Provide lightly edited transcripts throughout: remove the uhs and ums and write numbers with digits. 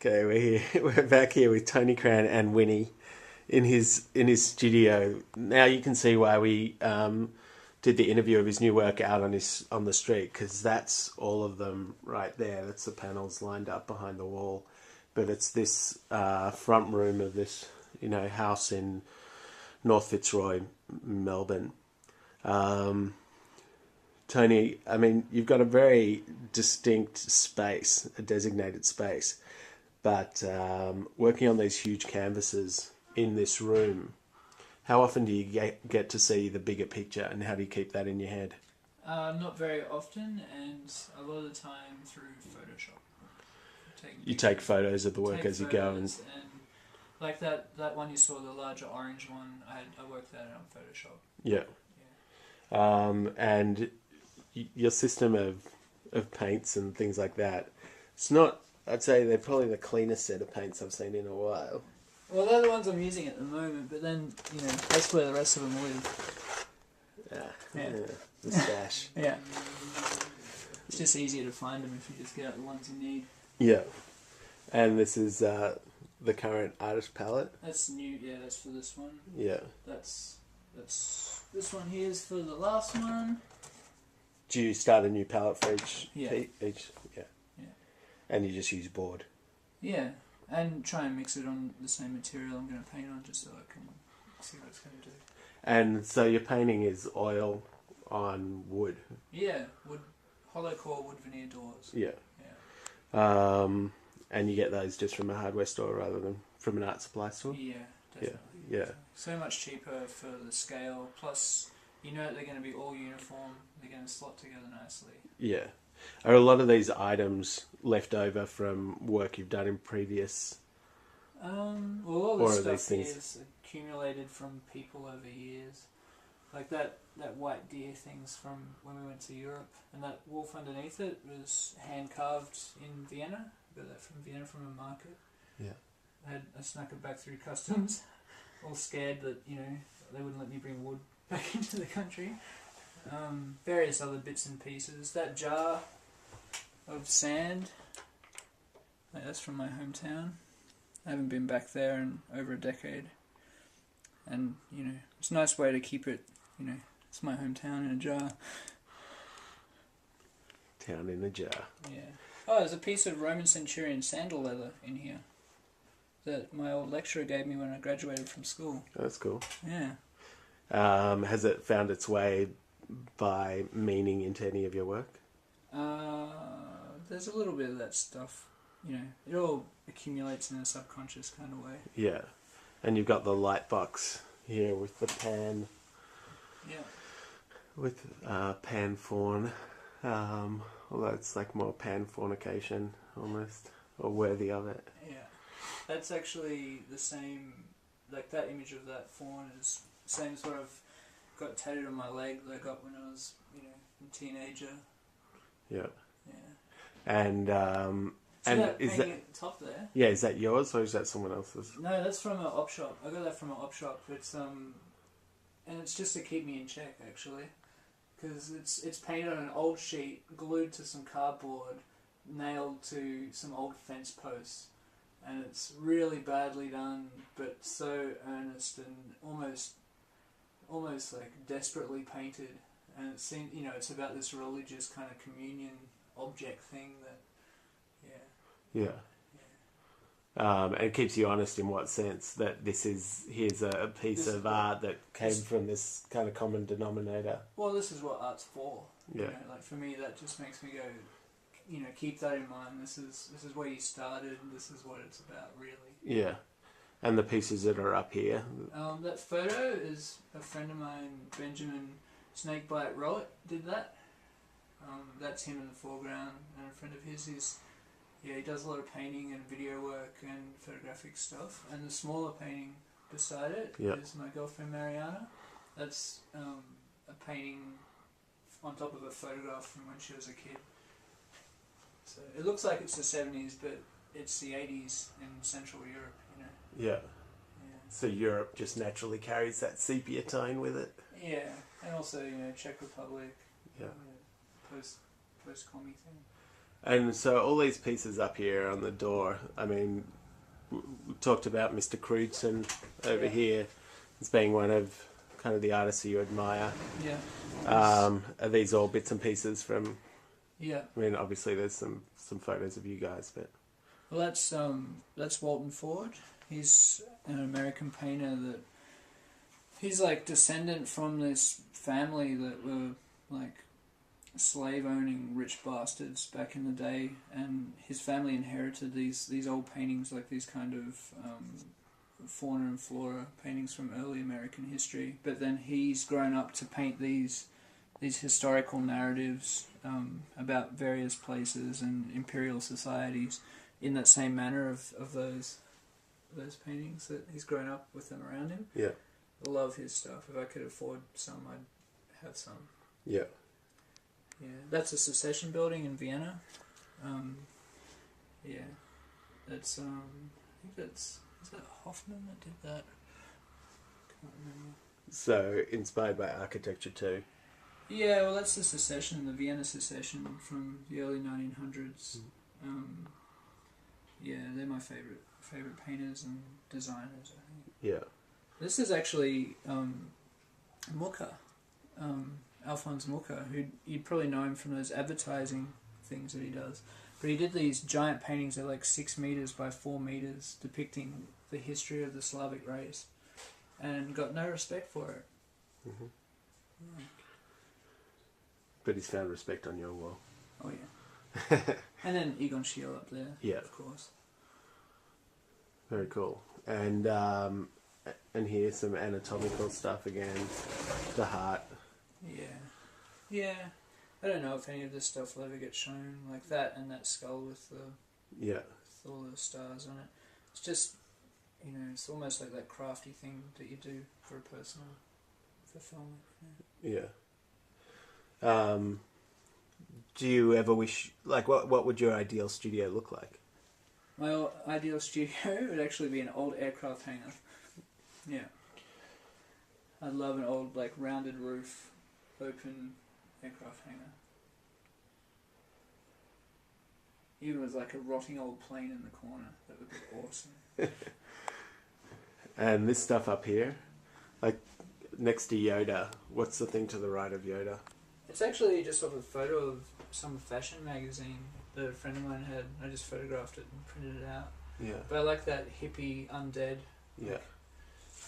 Okay, we're here. We're back here with Tony Cran and Winnie in his studio. Now you can see why we did the interview of his new work out on the street, because that's all of them right there. That's the panels lined up behind the wall. But it's this front room of this house in North Fitzroy, Melbourne. Tony, I mean, you've got a very distinct space, a designated space, but working on these huge canvases in this room, how often do you get to see the bigger picture, and how do you keep that in your head? Not very often, and a lot of the time through Photoshop. You take photos of the work as you go, and like that one you saw, the larger orange one, I worked that out on Photoshop. Yeah. And your system of paints and things like that, it's not, I'd say they're probably the cleanest set of paints I've seen in a while. Well, they're the ones I'm using at the moment, but then, that's where the rest of them live. Yeah. The stash. Yeah. It's just easier to find them if you just get out the ones you need. Yeah. And this is the current artist palette? That's new, yeah, that's for this one. Yeah. That's this one here is for the last one. Do you start a new palette for each? Yeah. Yeah. And you just use board? Yeah, and try and mix it on the same material I'm going to paint on, just so I can see what it's going to do. And so your painting is oil on wood? Yeah, wood, hollow core wood veneer doors. Yeah. And you get those just from a hardware store rather than from an art supply store? Yeah, definitely. Yeah. So much cheaper for the scale, plus they're going to be all uniform, they're going to slot together nicely. Yeah. Are a lot of these items left over from work you've done in previous? Well, all this stuff here is accumulated from people over years. Like that white deer thing's from when we went to Europe, and that wolf underneath it was hand carved in Vienna. I got that from Vienna from a market. Yeah. I snuck it back through customs, all scared that they wouldn't let me bring wood back into the country. Various other bits and pieces. That jar of sand, that's from my hometown. I haven't been back there in over a decade, and it's a nice way to keep it. It's my hometown in a jar. Town in a jar. Yeah. Oh, there's a piece of Roman centurion sandal leather in here that my old lecturer gave me when I graduated from school. Oh, that's cool. Yeah. Has it found its way by meaning into any of your work? There's a little bit of that stuff. It all accumulates in a subconscious kind of way. Yeah. And you've got the light box here with the pan. Yeah. With pan fawn. Although it's like more pan fornication almost, or worthy of it. Yeah. That's actually the same, like that image of that fawn is the same as what I've got tattooed on my leg that I got when I was, a teenager. Yeah. Yeah. And see that is that at the top there? Yeah, is that yours or is that someone else's? No, that's from an op shop. I got that from an op shop. It's and it's just to keep me in check actually, because it's painted on an old sheet, glued to some cardboard, nailed to some old fence posts, and it's really badly done, but so earnest and almost like desperately painted. And it seems, it's about this religious kind of communion object thing that, yeah. And it keeps you honest in what sense? That here's a piece of art that came from this kind of common denominator. Well, this is what art's for. Yeah. Like for me, that just makes me go, keep that in mind. This is where you started. This is what it's about, really. Yeah. And the pieces that are up here. That photo is a friend of mine, Benjamin Snakebite Rowett, did that. That's him in the foreground, and a friend of his is. Yeah, he does a lot of painting and video work and photographic stuff. And the smaller painting beside it is my girlfriend Mariana. That's a painting on top of a photograph from when she was a kid. So it looks like it's the 70s, but it's the 80s in Central Europe, Yeah. So Europe just naturally carries that sepia tone with it. Yeah, and also Czech Republic. Yeah. Post-commie thing. And so all these pieces up here on the door, I mean, we talked about Mr. Crudson over here as being one of kind of the artists you admire. Yeah. Are these all bits and pieces from... Yeah. I mean, obviously there's some photos of you guys, but... Well, that's Walton Ford. He's an American painter that... He's like descendant from this family that were like slave-owning rich bastards back in the day, and his family inherited these old paintings, like these kind of fauna and flora paintings from early American history. But then he's grown up to paint these historical narratives about various places and imperial societies in that same manner of those paintings, that he's grown up with them around him. Yeah. I love his stuff. If I could afford some, I'd have some. Yeah. Yeah, that's a Secession building in Vienna. Yeah, that's I think is that Hoffman that did that? Can't remember. So inspired by architecture too. Yeah, well, that's the Secession, the Vienna Secession from the early 1900s. Yeah, they're my favorite painters and designers, I think. Yeah. This is actually Mucha. Alphonse Mucha, who you'd probably know him from those advertising things that he does. But he did these giant paintings that are like 6 meters by 4 meters, depicting the history of the Slavic race, and got no respect for it. Mm-hmm. Yeah. But he's found respect on your wall. Oh yeah. And then Egon Schiele up there. Yeah. Of course. Very cool. And here's some anatomical stuff again. The heart. Yeah. Yeah. I don't know if any of this stuff will ever get shown, like that and that skull with with all the stars on it. It's just, it's almost like that crafty thing that you do for film. Yeah. Do you ever wish, like, what would your ideal studio look like? My ideal studio would actually be an old aircraft hangar. Yeah. I'd love an old, like, rounded roof, open aircraft hangar. Even with, like, a rotting old plane in the corner. That would be awesome. And this stuff up here, like, next to Yoda, what's the thing to the right of Yoda? It's actually just off a photo of some fashion magazine that a friend of mine had. I just photographed it and printed it out. Yeah. But I like that hippie undead. Yeah.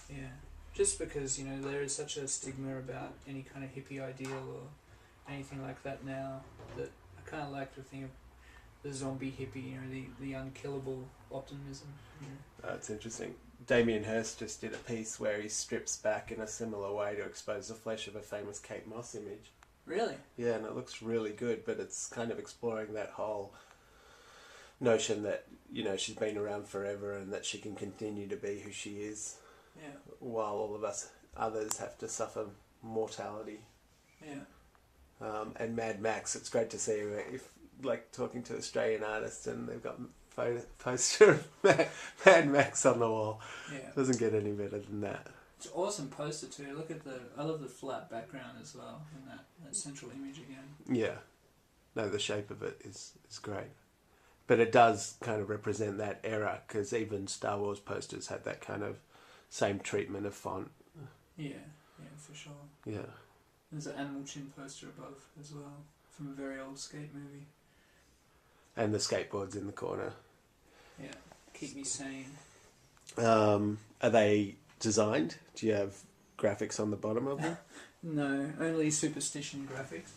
Yeah. Just because, there is such a stigma about any kind of hippie ideal or anything like that now, that I kind of like to think of the zombie hippie, the unkillable optimism. It's interesting. Damien Hirst just did a piece where he strips back in a similar way to expose the flesh of a famous Kate Moss image. Really? Yeah, and it looks really good, but it's kind of exploring that whole notion that, she's been around forever and that she can continue to be who she is. Yeah. While all of us others have to suffer mortality. Yeah. And Mad Max, it's great to see, talking to Australian artists and they've got poster of Mad Max on the wall. Yeah. Doesn't get any better than that. It's an awesome poster too. Look at I love the flat background as well, and that central image again. Yeah. No, the shape of it is great. But it does kind of represent that era, because even Star Wars posters had that kind of same treatment of font. Yeah, for sure. Yeah. There's an animal chin poster above as well, from a very old skate movie. And the skateboards in the corner. Yeah, keep me sane. Are they designed? Do you have graphics on the bottom of them? No, only superstition graphics.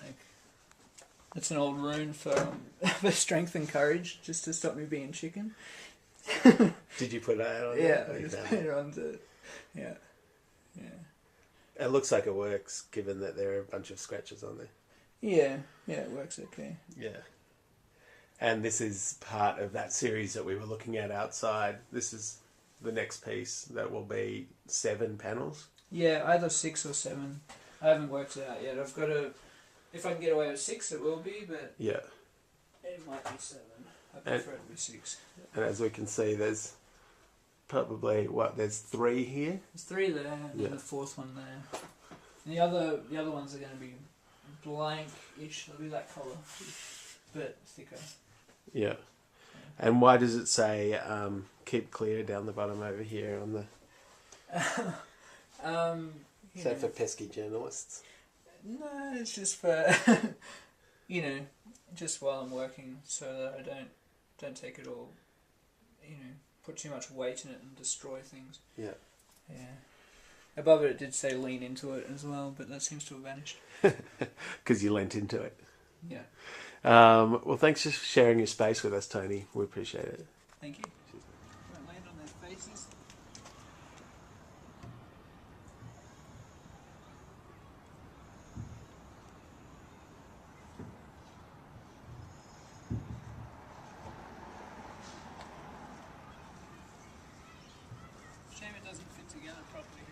Like, it's an old rune for strength and courage, just to stop me being chicken. Did you put that on? Yeah, I just put it onto. Yeah. It looks like it works, given that there are a bunch of scratches on there. Yeah, it works okay. Yeah. And this is part of that series that we were looking at outside. This is the next piece that will be 7 panels. Yeah, either 6 or 7. I haven't worked it out yet. I've got to... If I can get away with 6, it will be, but... Yeah. It might be 7. I prefer it to be 6. And as we can see, there's probably, there's 3 here? There's 3 there, and then the 4th one there. And the other ones are going to be blank-ish. They'll be that colour. but thicker. Yeah. And why does it say keep clear down the bottom over here on the... Is that for pesky journalists? No, it's just for, just while I'm working, so that I don't take it all, put too much weight in it and destroy things. Yeah. Yeah. Above it did say lean into it as well, but that seems to have vanished. Because you leant into it. Yeah. Well, thanks for sharing your space with us, Tony. We appreciate it. Thank you. Don't land on their faces. Shame it doesn't fit together properly.